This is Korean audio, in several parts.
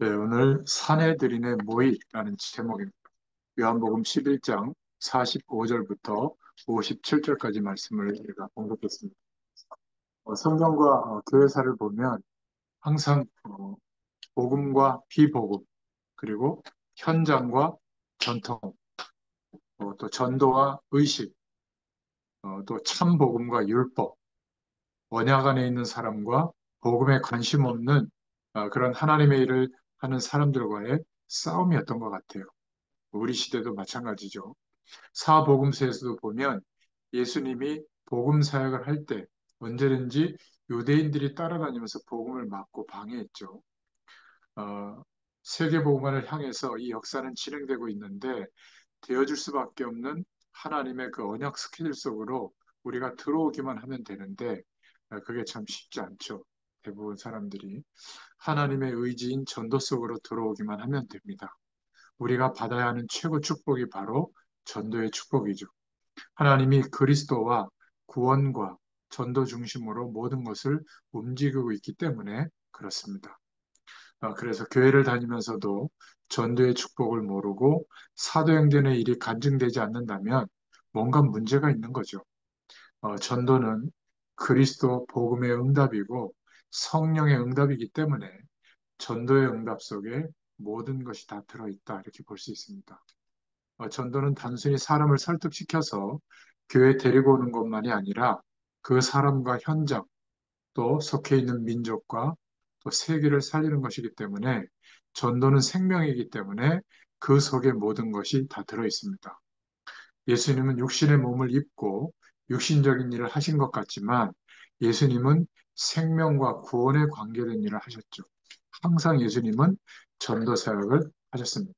네, 오늘 사내들인의 모의라는 제목입니다. 요한복음 11장 45절부터 57절까지 말씀을 제가 공독했습니다. 성경과 교회사를 보면 항상 복음과 비복음, 그리고 현장과 전통, 또 전도와 의식, 또 참복음과 율법, 언약 안에 있는 사람과 복음에 관심 없는 그런 하나님의 일을 하는 사람들과의 싸움이었던 것 같아요. 우리 시대도 마찬가지죠. 사복음서에서도 보면 예수님이 복음 사역을 할 때 언제든지 유대인들이 따라다니면서 복음을 막고 방해했죠. 어, 세계복음화를 향해서 이 역사는 진행되고 있는데 되어줄 수밖에 없는 하나님의 그 언약 스케줄 속으로 우리가 들어오기만 하면 되는데 그게 참 쉽지 않죠. 대부분 사람들이 하나님의 의지인 전도 속으로 들어오기만 하면 됩니다. 우리가 받아야 하는 최고 축복이 바로 전도의 축복이죠. 하나님이 그리스도와 구원과 전도 중심으로 모든 것을 움직이고 있기 때문에 그렇습니다. 그래서 교회를 다니면서도 전도의 축복을 모르고 사도행전의 일이 간증되지 않는다면 뭔가 문제가 있는 거죠. 전도는 그리스도 복음의 응답이고 성령의 응답이기 때문에 전도의 응답 속에 모든 것이 다 들어있다 이렇게 볼 수 있습니다. 전도는 단순히 사람을 설득시켜서 교회에 데리고 오는 것만이 아니라 그 사람과 현장, 또 속해 있는 민족과 또 세계를 살리는 것이기 때문에 전도는 생명이기 때문에 그 속에 모든 것이 다 들어 있습니다. 예수님은 육신의 몸을 입고 육신적인 일을 하신 것 같지만 예수님은 생명과 구원에 관계된 일을 하셨죠. 항상 예수님은 전도 사역을 하셨습니다.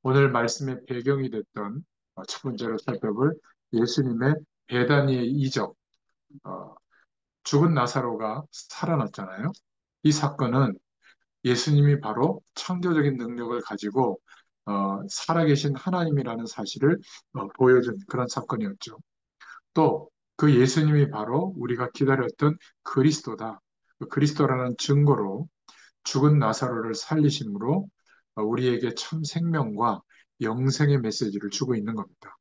오늘 말씀의 배경이 됐던 첫 번째로 살펴볼 예수님의 베다니의 이적, 어, 죽은 나사로가 살아났잖아요. 이 사건은 예수님이 바로 창조적인 능력을 가지고 살아계신 하나님이라는 사실을 보여준 그런 사건이었죠. 또 그 예수님이 바로 우리가 기다렸던 그리스도다. 그 그리스도라는 증거로 죽은 나사로를 살리심으로 우리에게 참 생명과 영생의 메시지를 주고 있는 겁니다.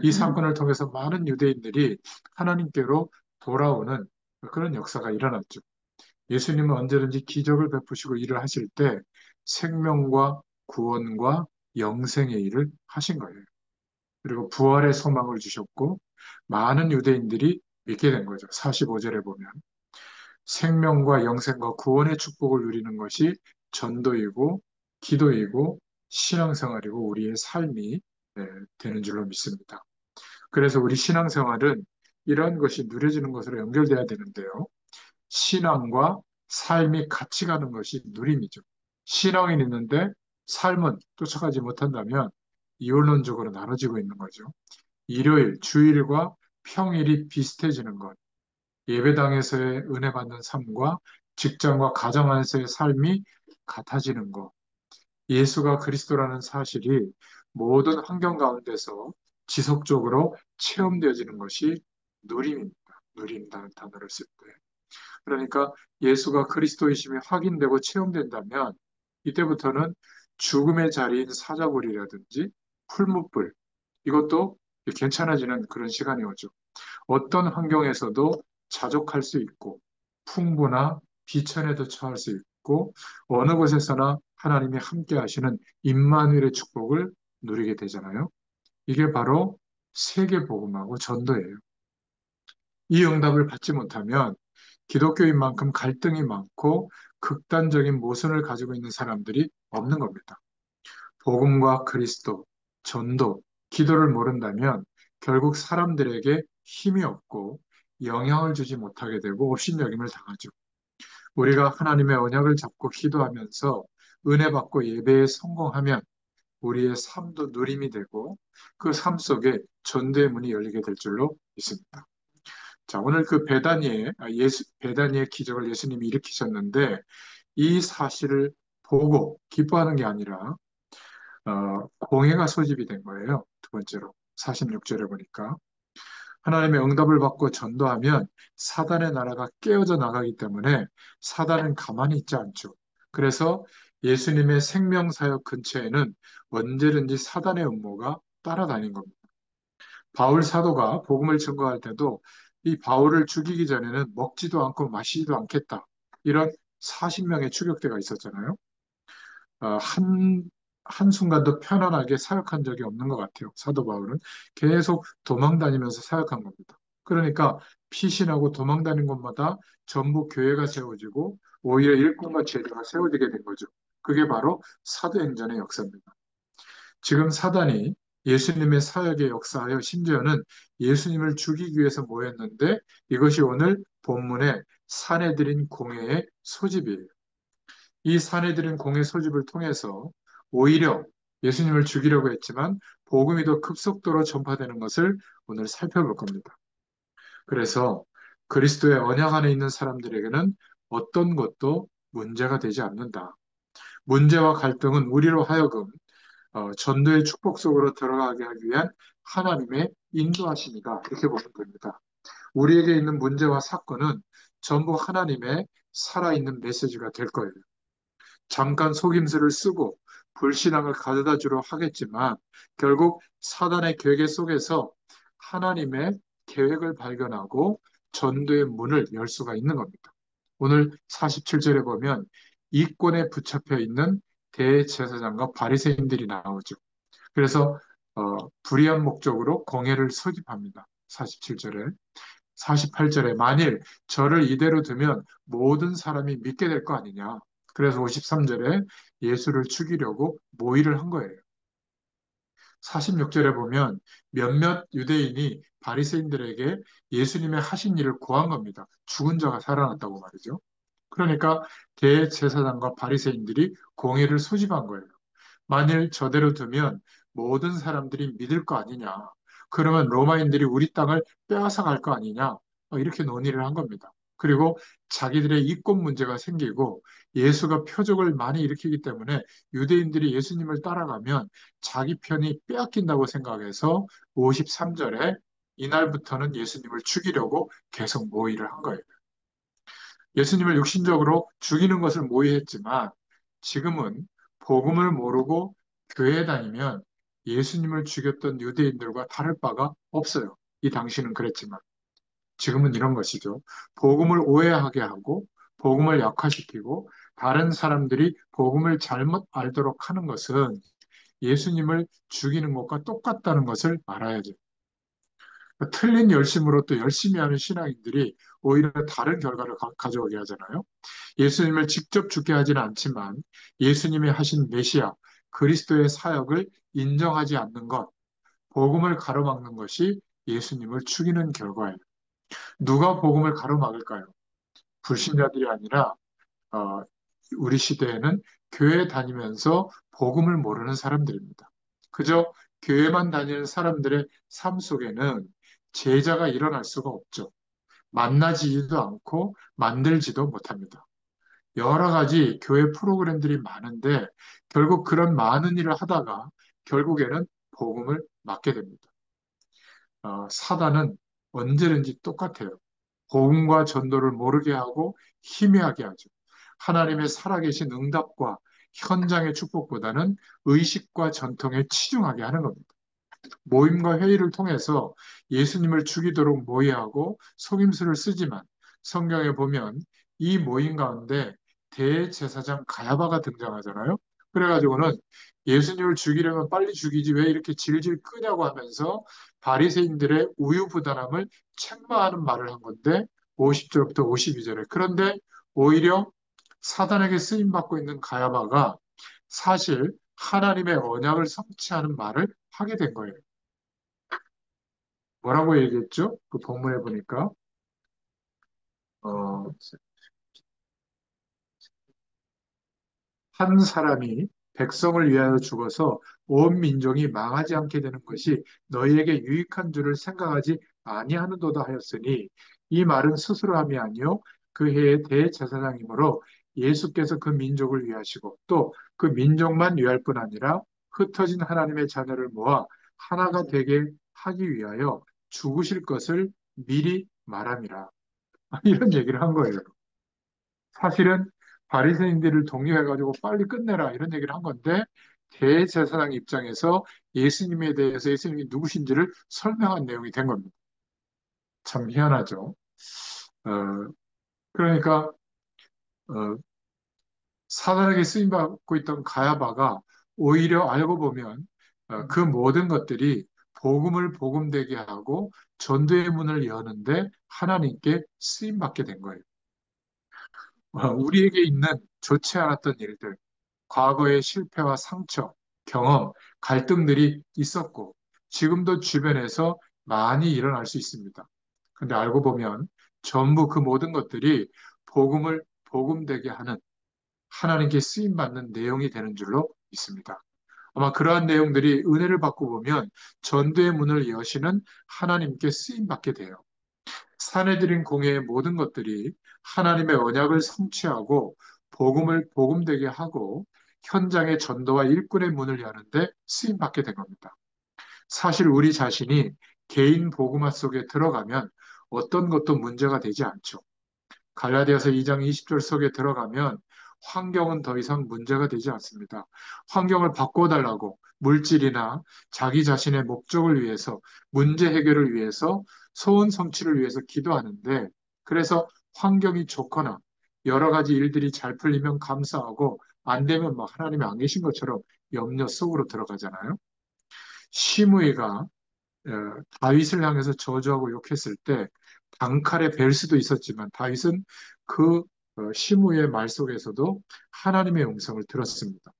이 사건을 통해서 많은 유대인들이 하나님께로 돌아오는 그런 역사가 일어났죠. 예수님은 언제든지 기적을 베푸시고 일을 하실 때 생명과 구원과 영생의 일을 하신 거예요. 그리고 부활의 소망을 주셨고 많은 유대인들이 믿게 된 거죠. 45절에 보면 생명과 영생과 구원의 축복을 누리는 것이 전도이고 기도이고 신앙생활이고 우리의 삶이 되는 줄로 믿습니다. 그래서 우리 신앙생활은 이런 것이 누려지는 것으로 연결돼야 되는데요. 신앙과 삶이 같이 가는 것이 누림이죠. 신앙은 있는데 삶은 쫓아가지 못한다면 이원론적으로 나눠지고 있는 거죠. 일요일, 주일과 평일이 비슷해지는 것, 예배당에서의 은혜 받는 삶과 직장과 가정 안에서의 삶이 같아지는 것, 예수가 그리스도라는 사실이 모든 환경 가운데서 지속적으로 체험되어지는 것이 누림입니다. 누린다는 단어를 쓸 때. 그러니까 예수가 그리스도이심이 확인되고 체험된다면 이때부터는 죽음의 자리인 사자굴이라든지 풀무불 이것도 괜찮아지는 그런 시간이 오죠. 어떤 환경에서도 자족할 수 있고 풍부나 비천에도 처할 수 있고 어느 곳에서나 하나님이 함께 하시는 임마누엘의 축복을 누리게 되잖아요. 이게 바로 세계복음하고 전도예요. 이 응답을 받지 못하면 기독교인 만큼 갈등이 많고 극단적인 모순을 가지고 있는 사람들이 없는 겁니다. 복음과 그리스도, 전도, 기도를 모른다면 결국 사람들에게 힘이 없고 영향을 주지 못하게 되고 업신여김을 당하죠. 우리가 하나님의 언약을 잡고 기도하면서 은혜 받고 예배에 성공하면 우리의 삶도 누림이 되고 그 삶 속에 전도의 문이 열리게 될 줄로 믿습니다. 자, 오늘 그 베다니의 기적을 예수님이 일으키셨는데 이 사실을 보고 기뻐하는 게 아니라 공회가 소집이 된 거예요. 두 번째로 46절에 보니까 하나님의 응답을 받고 전도하면 사단의 나라가 깨어져 나가기 때문에 사단은 가만히 있지 않죠. 그래서 예수님의 생명사역 근처에는 언제든지 사단의 음모가 따라다닌 겁니다. 바울 사도가 복음을 증거할 때도 이 바울을 죽이기 전에는 먹지도 않고 마시지도 않겠다. 이런 40명의 추격대가 있었잖아요. 한순간도 편안하게 사역한 적이 없는 것 같아요. 사도 바울은 계속 도망 다니면서 사역한 겁니다. 그러니까 피신하고 도망 다닌 곳마다 전부 교회가 세워지고 오히려 일꾼과 제자가 세워지게 된 거죠. 그게 바로 사도행전의 역사입니다. 지금 사단이 예수님의 사역에 역사하여 심지어는 예수님을 죽이기 위해서 모였는데 이것이 오늘 본문의 사내들인 공회의 소집이에요. 이 사내들인 공회 소집을 통해서 오히려 예수님을 죽이려고 했지만 복음이 더 급속도로 전파되는 것을 오늘 살펴볼 겁니다. 그래서 그리스도의 언약 안에 있는 사람들에게는 어떤 것도 문제가 되지 않는다. 문제와 갈등은 우리로 하여금 전도의 축복 속으로 들어가게 하기 위한 하나님의 인도하심이다. 이렇게 보면 됩니다. 우리에게 있는 문제와 사건은 전부 하나님의 살아있는 메시지가 될 거예요. 잠깐 속임수를 쓰고 불신앙을 가져다 주려 하겠지만 결국 사단의 계획 속에서 하나님의 계획을 발견하고 전도의 문을 열 수가 있는 겁니다. 오늘 47절에 보면 이권에 붙잡혀 있는 대제사장과 바리새인들이 나오죠. 그래서 불의한 목적으로 공회를 소집합니다. 47절에. 48절에 만일 저를 이대로 두면 모든 사람이 믿게 될 거 아니냐. 그래서 53절에 예수를 죽이려고 모의를 한 거예요. 46절에 보면 몇몇 유대인이 바리새인들에게 예수님의 하신 일을 고한 겁니다. 죽은 자가 살아났다고 말이죠. 그러니까 대제사장과 바리새인들이 공회를 소집한 거예요. 만일 저대로 두면 모든 사람들이 믿을 거 아니냐. 그러면 로마인들이 우리 땅을 빼앗아 갈 거 아니냐. 이렇게 논의를 한 겁니다. 그리고 자기들의 이권 문제가 생기고 예수가 표적을 많이 일으키기 때문에 유대인들이 예수님을 따라가면 자기 편이 빼앗긴다고 생각해서 53절에 이날부터는 예수님을 죽이려고 계속 모의를 한 거예요. 예수님을 육신적으로 죽이는 것을 모의했지만 지금은 복음을 모르고 교회에 다니면 예수님을 죽였던 유대인들과 다를 바가 없어요. 이 당시는 그랬지만 지금은 이런 것이죠. 복음을 오해하게 하고 복음을 약화시키고 다른 사람들이 복음을 잘못 알도록 하는 것은 예수님을 죽이는 것과 똑같다는 것을 알아야죠. 틀린 열심으로 또 열심히 하는 신앙인들이 오히려 다른 결과를 가져오게 하잖아요. 예수님을 직접 죽게 하지는 않지만 예수님이 하신 메시아, 그리스도의 사역을 인정하지 않는 것, 복음을 가로막는 것이 예수님을 죽이는 결과예요. 누가 복음을 가로막을까요? 불신자들이 아니라 어, 우리 시대에는 교회 다니면서 복음을 모르는 사람들입니다. 그저 교회만 다니는 사람들의 삶 속에는 제자가 일어날 수가 없죠. 만나지도 않고 만들지도 못합니다. 여러 가지 교회 프로그램들이 많은데 결국 그런 많은 일을 하다가 결국에는 복음을 맡게 됩니다. 사단은 언제든지 똑같아요. 복음과 전도를 모르게 하고 희미하게 하죠. 하나님의 살아계신 응답과 현장의 축복보다는 의식과 전통에 치중하게 하는 겁니다. 모임과 회의를 통해서 예수님을 죽이도록 모의하고 속임수를 쓰지만 성경에 보면 이 모임 가운데 대제사장 가야바가 등장하잖아요. 그래가지고는 예수님을 죽이려면 빨리 죽이지 왜 이렇게 질질 끄냐고 하면서 바리새인들의 우유부단함을 책망하는 말을 한 건데 50절부터 52절에 그런데 오히려 사단에게 쓰임받고 있는 가야바가 사실 하나님의 언약을 성취하는 말을 하게 된 거예요. 뭐라고 얘기했죠? 그 본문에 보니까 어, 한 사람이 백성을 위하여 죽어서 온 민족이 망하지 않게 되는 것이 너희에게 유익한 줄을 생각하지 아니하는도다 하였으니 이 말은 스스로 함이 아니요 그 해의 대제사장이므로 예수께서 그 민족을 위하시고 또 그 민족만 위할 뿐 아니라 흩어진 하나님의 자녀를 모아 하나가 되게 하기 위하여 죽으실 것을 미리 말함이라 이런 얘기를 한 거예요. 사실은 바리새인들을 독려해가지고 빨리 끝내라 이런 얘기를 한 건데 대제사장 입장에서 예수님에 대해서 예수님이 누구신지를 설명한 내용이 된 겁니다. 참 희한하죠. 어, 그러니까 어, 사단에게 쓰임받고 있던 가야바가 오히려 알고 보면 그 모든 것들이 복음을 복음되게 하고 전도의 문을 여는데 하나님께 쓰임받게 된 거예요. 우리에게 있는 좋지 않았던 일들, 과거의 실패와 상처, 경험, 갈등들이 있었고 지금도 주변에서 많이 일어날 수 있습니다. 근데 알고 보면 전부 그 모든 것들이 복음을 복음되게 하는 하나님께 쓰임 받는 내용이 되는 줄로 믿습니다. 아마 그러한 내용들이 은혜를 받고 보면 전도의 문을 여시는 하나님께 쓰임 받게 돼요. 사내들인 공예의 모든 것들이 하나님의 언약을 성취하고 복음을 복음되게 하고 현장의 전도와 일꾼의 문을 여는데 쓰임 받게 된 겁니다. 사실 우리 자신이 개인 복음화 속에 들어가면 어떤 것도 문제가 되지 않죠. 갈라디아서 2장 20절 속에 들어가면 환경은 더 이상 문제가 되지 않습니다. 환경을 바꿔달라고 물질이나 자기 자신의 목적을 위해서 문제 해결을 위해서 소원 성취를 위해서 기도하는데 그래서 환경이 좋거나 여러 가지 일들이 잘 풀리면 감사하고 안 되면 막 하나님이 안 계신 것처럼 염려 속으로 들어가잖아요. 시므이가 다윗을 향해서 저주하고 욕했을 때 단칼에 벨 수도 있었지만 다윗은 그 시므의 말 속에서도 하나님의 음성을 들었습니다.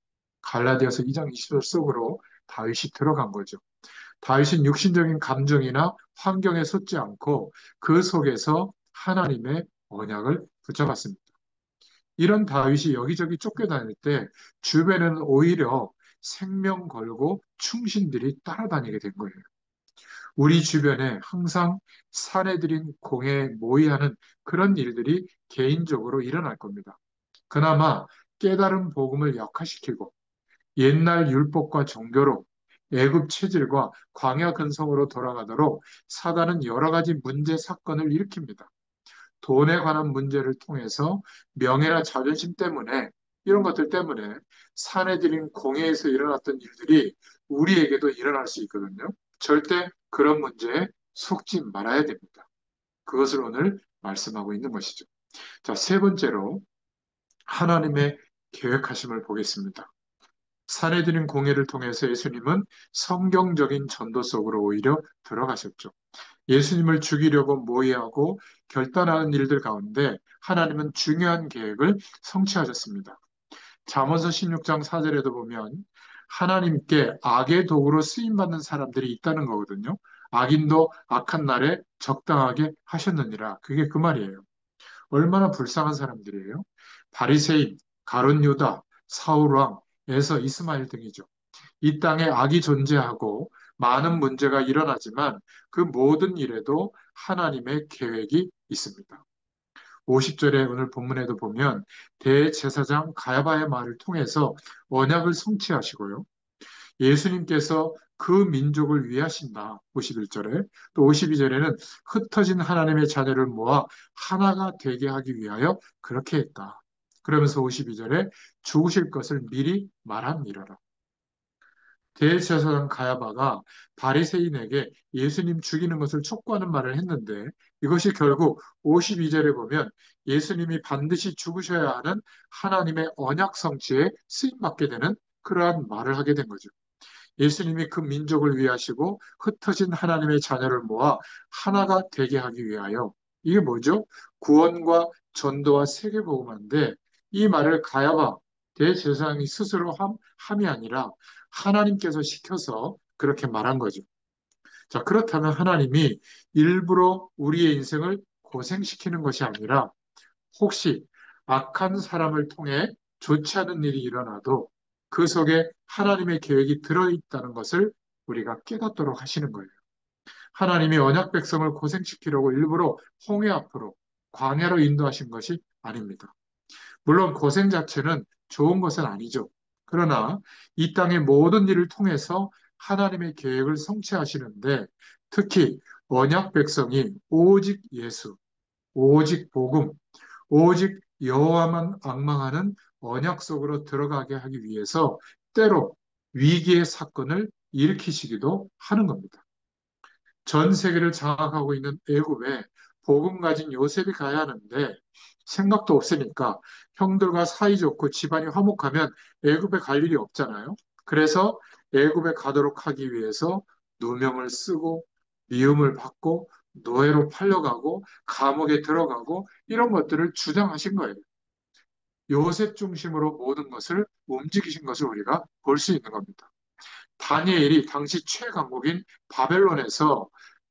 갈라디아서 2장 20절 속으로 다윗이 들어간 거죠. 다윗은 육신적인 감정이나 환경에 솟지 않고 그 속에서 하나님의 언약을 붙잡았습니다. 이런 다윗이 여기저기 쫓겨다닐 때 주변에는 오히려 생명 걸고 충신들이 따라다니게 된 거예요. 우리 주변에 항상 사내들인 공에 모의하는 그런 일들이 개인적으로 일어날 겁니다. 그나마 깨달은 복음을 약화시키고 옛날 율법과 종교로 애굽 체질과 광야 근성으로 돌아가도록 사단은 여러 가지 문제 사건을 일으킵니다. 돈에 관한 문제를 통해서 명예나 자존심 때문에 이런 것들 때문에 사내들인 공회에서 일어났던 일들이 우리에게도 일어날 수 있거든요. 절대 그런 문제에 속지 말아야 됩니다. 그것을 오늘 말씀하고 있는 것이죠. 자, 세 번째로 하나님의 계획하심을 보겠습니다. 사내들인 공회를 통해서 예수님은 성경적인 전도 속으로 오히려 들어가셨죠. 예수님을 죽이려고 모의하고 결단하는 일들 가운데 하나님은 중요한 계획을 성취하셨습니다. 잠언서 16장 4절에도 보면 하나님께 악의 도구로 쓰임받는 사람들이 있다는 거거든요. 악인도 악한 날에 적당하게 하셨느니라. 그게 그 말이에요. 얼마나 불쌍한 사람들이에요. 바리새인, 가룟 유다, 사울왕, 에서, 이스마엘 등이죠. 이 땅에 악이 존재하고 많은 문제가 일어나지만 그 모든 일에도 하나님의 계획이 있습니다. 50절에 오늘 본문에도 보면 대제사장 가야바의 말을 통해서 언약을 성취하시고요. 예수님께서 그 민족을 위하신다. 51절에 또 52절에는 흩어진 하나님의 자녀를 모아 하나가 되게 하기 위하여 그렇게 했다. 그러면서 52절에 죽으실 것을 미리 말함이러라. 대제사장 가야바가 바리새인에게 예수님 죽이는 것을 촉구하는 말을 했는데 이것이 결국 52절에 보면 예수님이 반드시 죽으셔야 하는 하나님의 언약 성취에 쓰임받게 되는 그러한 말을 하게 된 거죠. 예수님이 그 민족을 위하시고 흩어진 하나님의 자녀를 모아 하나가 되게 하기 위하여 이게 뭐죠? 구원과 전도와 세계복음화인데 이 말을 가야바 대제사장이 스스로 함이 아니라 하나님께서 시켜서 그렇게 말한 거죠. 자, 그렇다면 하나님이 일부러 우리의 인생을 고생시키는 것이 아니라 혹시 악한 사람을 통해 좋지 않은 일이 일어나도 그 속에 하나님의 계획이 들어있다는 것을 우리가 깨닫도록 하시는 거예요. 하나님이 언약 백성을 고생시키려고 일부러 홍해 앞으로 광야로 인도하신 것이 아닙니다. 물론 고생 자체는 좋은 것은 아니죠. 그러나 이 땅의 모든 일을 통해서 하나님의 계획을 성취하시는데 특히 언약 백성이 오직 예수, 오직 복음, 오직 여호와만 앙망하는 언약 속으로 들어가게 하기 위해서 때로 위기의 사건을 일으키시기도 하는 겁니다. 전 세계를 장악하고 있는 애굽에 복음 가진 요셉이 가야 하는데 생각도 없으니까 형들과 사이좋고 집안이 화목하면 애굽에 갈 일이 없잖아요. 그래서 애굽에 가도록 하기 위해서 누명을 쓰고 미움을 받고 노예로 팔려가고 감옥에 들어가고 이런 것들을 주장하신 거예요. 요셉 중심으로 모든 것을 움직이신 것을 우리가 볼 수 있는 겁니다. 다니엘이 당시 최강국인 바벨론에서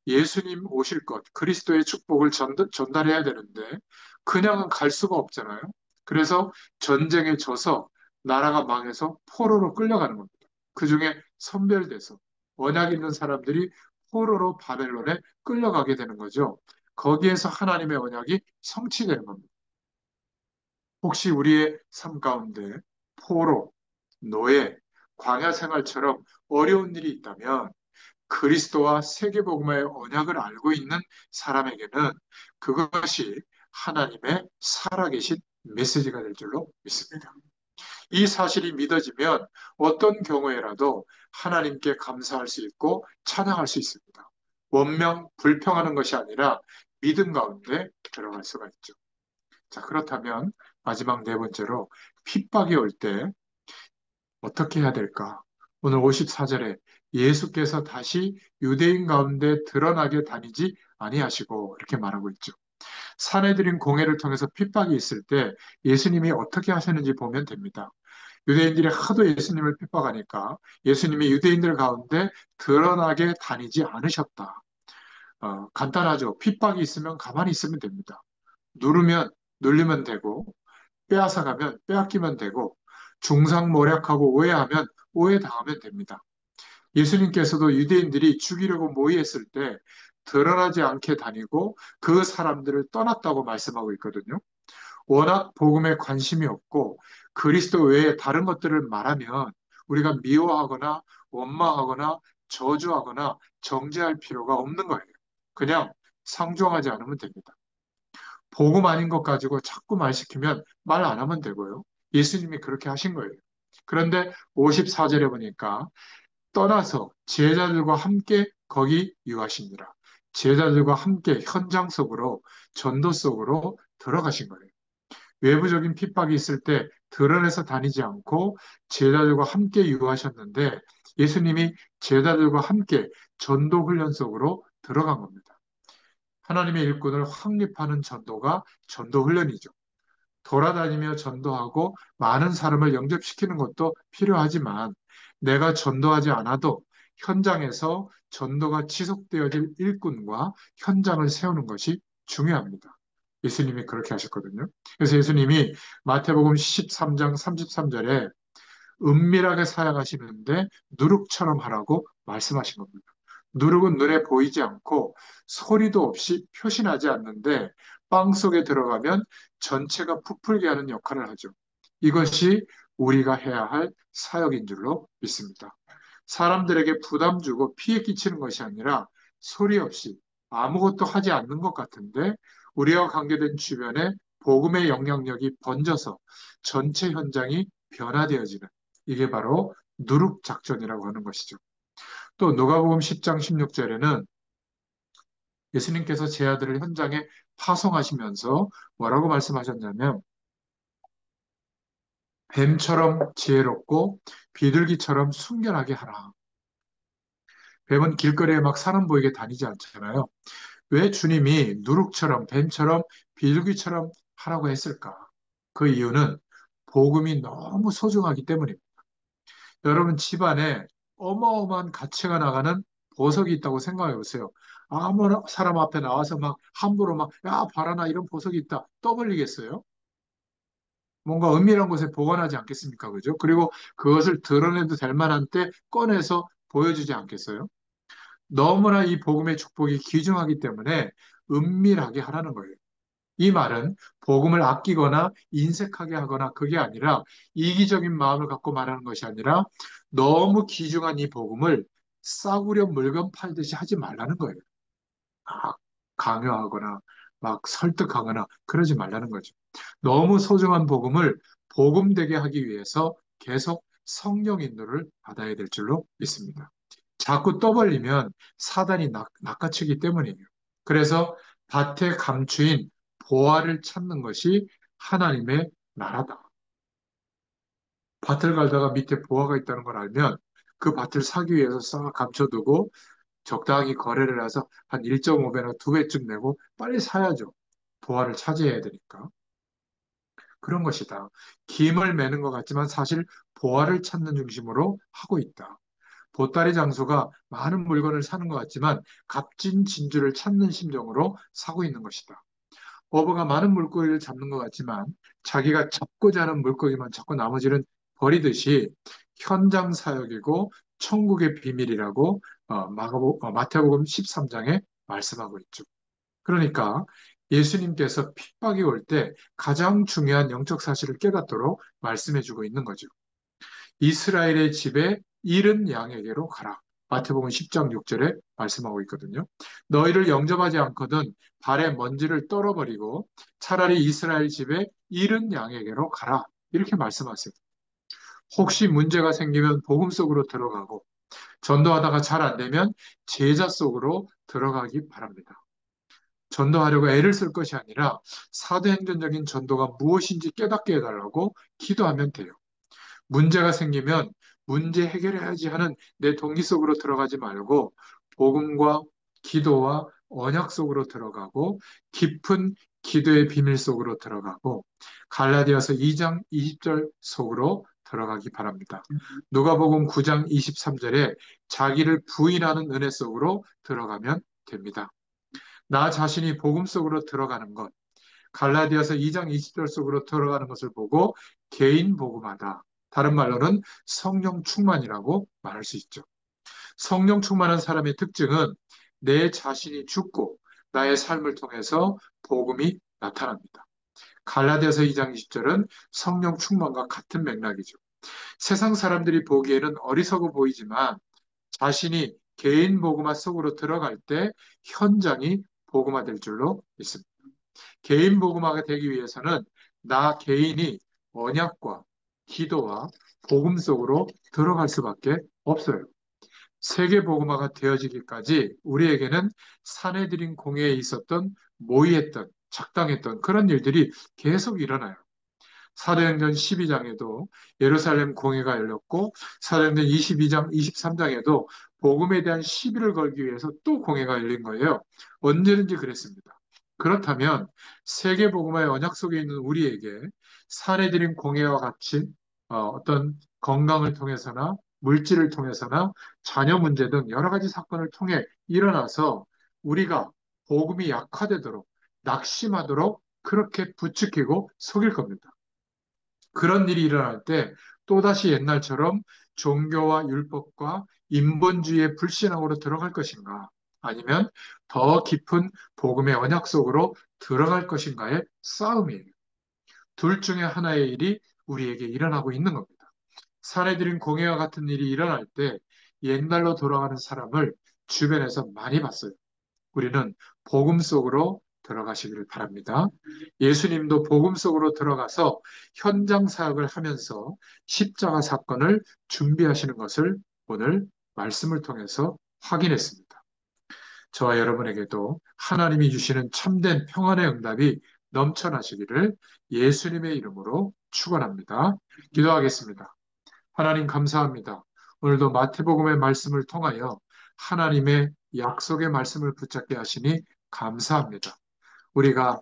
예수님 오실 것, 그리스도의 축복을 전달해야 되는데 그냥은 갈 수가 없잖아요. 그래서 전쟁에 져서 나라가 망해서 포로로 끌려가는 겁니다. 그중에 선별돼서 언약 있는 사람들이 포로로 바벨론에 끌려가게 되는 거죠. 거기에서 하나님의 언약이 성취되는 겁니다. 혹시 우리의 삶 가운데 포로, 노예, 광야 생활처럼 어려운 일이 있다면 그리스도와 세계복음의 언약을 알고 있는 사람에게는 그것이 하나님의 살아계신 메시지가 될 줄로 믿습니다. 이 사실이 믿어지면 어떤 경우에라도 하나님께 감사할 수 있고 찬양할 수 있습니다. 원명 불평하는 것이 아니라 믿음 가운데 들어갈 수가 있죠. 자, 그렇다면 마지막 네 번째로 핍박이 올 때 어떻게 해야 될까? 오늘 54절에 예수께서 다시 유대인 가운데 드러나게 다니지 아니하시고 이렇게 말하고 있죠. 사내들인 공회를 통해서 핍박이 있을 때 예수님이 어떻게 하셨는지 보면 됩니다. 유대인들이 하도 예수님을 핍박하니까 예수님이 유대인들 가운데 드러나게 다니지 않으셨다. 간단하죠. 핍박이 있으면 가만히 있으면 됩니다. 누르면 눌리면 되고 빼앗아가면 빼앗기면 되고 중상모략하고 오해하면 오해당하면 됩니다. 예수님께서도 유대인들이 죽이려고 모의했을 때 드러나지 않게 다니고 그 사람들을 떠났다고 말씀하고 있거든요. 워낙 복음에 관심이 없고 그리스도 외에 다른 것들을 말하면 우리가 미워하거나 원망하거나 저주하거나 정죄할 필요가 없는 거예요. 그냥 상종하지 않으면 됩니다. 복음 아닌 것 가지고 자꾸 말 시키면 말 안 하면 되고요. 예수님이 그렇게 하신 거예요. 그런데 54절에 보니까 떠나서 제자들과 함께 거기 유하시니라. 제자들과 함께 현장 속으로 전도 속으로 들어가신 거예요. 외부적인 핍박이 있을 때 드러내서 다니지 않고 제자들과 함께 유하셨는데 예수님이 제자들과 함께 전도 훈련 속으로 들어간 겁니다. 하나님의 일꾼을 확립하는 전도가 전도 훈련이죠. 돌아다니며 전도하고 많은 사람을 영접시키는 것도 필요하지만 내가 전도하지 않아도 현장에서 전도가 지속되어질 일꾼과 현장을 세우는 것이 중요합니다. 예수님이 그렇게 하셨거든요. 그래서 예수님이 마태복음 13장 33절에 은밀하게 사역하시는데 누룩처럼 하라고 말씀하신 겁니다. 누룩은 눈에 보이지 않고 소리도 없이 표시나지 않는데 빵 속에 들어가면 전체가 부풀게 하는 역할을 하죠. 이것이 우리가 해야 할 사역인 줄로 믿습니다. 사람들에게 부담 주고 피해 끼치는 것이 아니라 소리 없이 아무것도 하지 않는 것 같은데 우리와 관계된 주변에 복음의 영향력이 번져서 전체 현장이 변화되어지는 이게 바로 누룩 작전이라고 하는 것이죠. 또 누가복음 10장 16절에는 예수님께서 제 아들을 현장에 파송하시면서 뭐라고 말씀하셨냐면 뱀처럼 지혜롭고 비둘기처럼 순결하게 하라. 뱀은 길거리에 막 사람 보이게 다니지 않잖아요. 왜 주님이 누룩처럼 뱀처럼 비둘기처럼 하라고 했을까? 그 이유는 복음이 너무 소중하기 때문입니다. 여러분 집안에 어마어마한 가치가 나가는 보석이 있다고 생각해 보세요. 아무 사람 앞에 나와서 막 함부로 막, 야, 봐라, 나 이런 보석이 있다. 떠벌리겠어요? 뭔가 은밀한 곳에 보관하지 않겠습니까? 그죠? 그리고 그것을 드러내도 될 만한 때 꺼내서 보여주지 않겠어요? 너무나 이 복음의 축복이 귀중하기 때문에 은밀하게 하라는 거예요. 이 말은 복음을 아끼거나 인색하게 하거나 그게 아니라 이기적인 마음을 갖고 말하는 것이 아니라 너무 귀중한 이 복음을 싸구려 물건 팔듯이 하지 말라는 거예요. 아, 강요하거나 막 설득하거나 그러지 말라는 거죠. 너무 소중한 복음을 복음되게 하기 위해서 계속 성령 인도를 받아야 될 줄로 믿습니다. 자꾸 떠벌리면 사단이 낚아채기 때문이에요. 그래서 밭의 감추인 보화를 찾는 것이 하나님의 나라다. 밭을 갈다가 밑에 보화가 있다는 걸 알면 그 밭을 사기 위해서 싹 감춰두고 적당히 거래를 해서 한 1.5배나 2배쯤 내고 빨리 사야죠. 보화를 차지해야 되니까. 그런 것이다. 김을 매는 것 같지만 사실 보화를 찾는 중심으로 하고 있다. 보따리 장수가 많은 물건을 사는 것 같지만 값진 진주를 찾는 심정으로 사고 있는 것이다. 어부가 많은 물고기를 잡는 것 같지만 자기가 잡고자 하는 물고기만 잡고 나머지는 버리듯이 현장 사역이고 천국의 비밀이라고 마태복음 13장에 말씀하고 있죠. 그러니까 예수님께서 핍박이 올 때 가장 중요한 영적 사실을 깨닫도록 말씀해주고 있는 거죠. 이스라엘의 집에 잃은 양에게로 가라. 마태복음 10장 6절에 말씀하고 있거든요. 너희를 영접하지 않거든 발에 먼지를 떨어버리고 차라리 이스라엘 집에 잃은 양에게로 가라. 이렇게 말씀하세요. 혹시 문제가 생기면 복음 속으로 들어가고 전도하다가 잘 안 되면 제자 속으로 들어가기 바랍니다. 전도하려고 애를 쓸 것이 아니라 사도행전적인 전도가 무엇인지 깨닫게 해달라고 기도하면 돼요. 문제가 생기면 문제 해결해야지 하는 내 동기 속으로 들어가지 말고 복음과 기도와 언약 속으로 들어가고 깊은 기도의 비밀 속으로 들어가고 갈라디아서 2장 20절 속으로 들어가기 바랍니다. 누가복음 9장 23절에 자기를 부인하는 은혜 속으로 들어가면 됩니다. 나 자신이 복음 속으로 들어가는 것, 갈라디아서 2장 20절 속으로 들어가는 것을 보고 개인 복음하다. 다른 말로는 성령 충만이라고 말할 수 있죠. 성령 충만한 사람의 특징은 내 자신이 죽고 나의 삶을 통해서 복음이 나타납니다. 갈라디아서 2장 20절은 성령 충만과 같은 맥락이죠. 세상 사람들이 보기에는 어리석어 보이지만 자신이 개인 복음화 속으로 들어갈 때 현장이 복음화될 줄로 믿습니다. 개인 복음화가 되기 위해서는 나 개인이 언약과 기도와 복음 속으로 들어갈 수밖에 없어요. 세계 복음화가 되어지기까지 우리에게는 사내들인 공회에 있었던 모의했던 작당했던 그런 일들이 계속 일어나요. 사도행전 12장에도 예루살렘 공회가 열렸고 사도행전 22장, 23장에도 복음에 대한 시비를 걸기 위해서 또 공회가 열린 거예요. 언제든지 그랬습니다. 그렇다면 세계 복음화의 언약 속에 있는 우리에게 사례들인 공회와 같이 어떤 건강을 통해서나 물질을 통해서나 자녀 문제 등 여러 가지 사건을 통해 일어나서 우리가 복음이 약화되도록 낙심하도록 그렇게 부추기고 속일 겁니다. 그런 일이 일어날 때 또다시 옛날처럼 종교와 율법과 인본주의의 불신앙으로 들어갈 것인가? 아니면 더 깊은 복음의 언약 속으로 들어갈 것인가의 싸움이에요. 둘 중에 하나의 일이 우리에게 일어나고 있는 겁니다. 사내들인 공회와 같은 일이 일어날 때 옛날로 돌아가는 사람을 주변에서 많이 봤어요. 우리는 복음 속으로 들어가시기를 바랍니다. 예수님도 복음 속으로 들어가서 현장 사역을 하면서 십자가 사건을 준비하시는 것을 오늘 말씀을 통해서 확인했습니다. 저와 여러분에게도 하나님이 주시는 참된 평안의 응답이 넘쳐나시기를 예수님의 이름으로 축원합니다. 기도하겠습니다. 하나님 감사합니다. 오늘도 마태복음의 말씀을 통하여 하나님의 약속의 말씀을 붙잡게 하시니 감사합니다. 우리가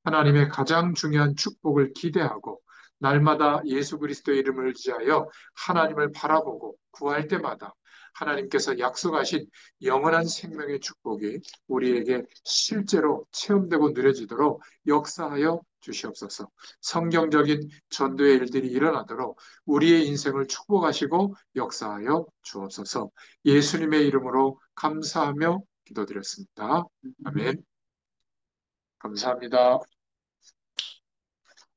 하나님의 가장 중요한 축복을 기대하고 날마다 예수 그리스도의 이름을 지하여 하나님을 바라보고 구할 때마다 하나님께서 약속하신 영원한 생명의 축복이 우리에게 실제로 체험되고 누려지도록 역사하여 주시옵소서. 성경적인 전도의 일들이 일어나도록 우리의 인생을 축복하시고 역사하여 주옵소서. 예수님의 이름으로 감사하며 기도드렸습니다. 아멘. 감사합니다.